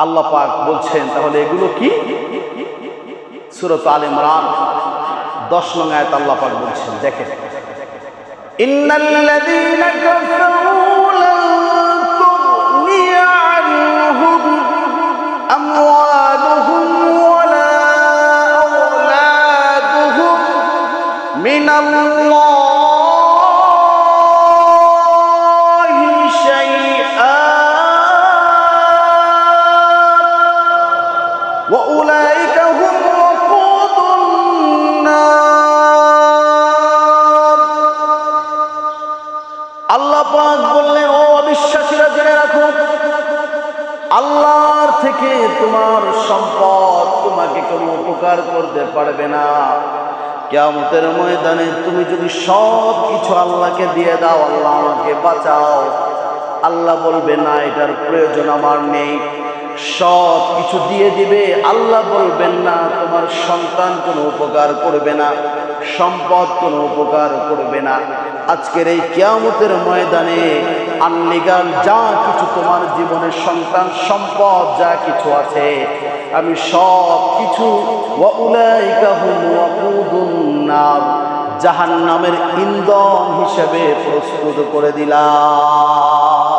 আল্লাহ পাক বলছেন তাহলে এগুলো কি? সূরা আলে ইমরান 10 নং আয়াত আল্লাহ পাক বলছেন, দেখেন, ইন্নাল্লাযীনা কাফারু লান তুগনি আনহুম আমওয়ালুহুম ওয়ালা আওলাদুহুম মিনাল্লাহি শাইআ ওয়া উলাইকা হুম ওয়াকুদুন নার। আল্লাহ পাক বললেন, ও অবিশ্বাসীরা জেনে রাখো, আল্লাহর থেকে তোমার সম্পদ তোমাকে কোনো উপকার করতে পারবে না। কিয়ামতের ময়দানে তুমি যদি সব কিছু আল্লাহকে দিয়ে দাও, আল্লাহ আমাকে বাঁচাও, আল্লাহ বলবে না এটার প্রয়োজন আমার নেই, সব কিছু দিয়ে দিবে, আল্লাহ বলবেন না তোমার সন্তান কোনো উপকার করবে না, সম্পদ কোনো উপকার করবে না। আজকের এই কিয়ামতের ময়দানে আনলিগাল যা কিছু তোমার জীবনে সন্তান সম্পদ যা কিছু আছে, আমি সব কিছু ওয়া উলাইকা হুম ওয়াকুদুন নার, জাহান্নামের ইন্ধন হিসেবে প্রস্তুত করে দিলাম।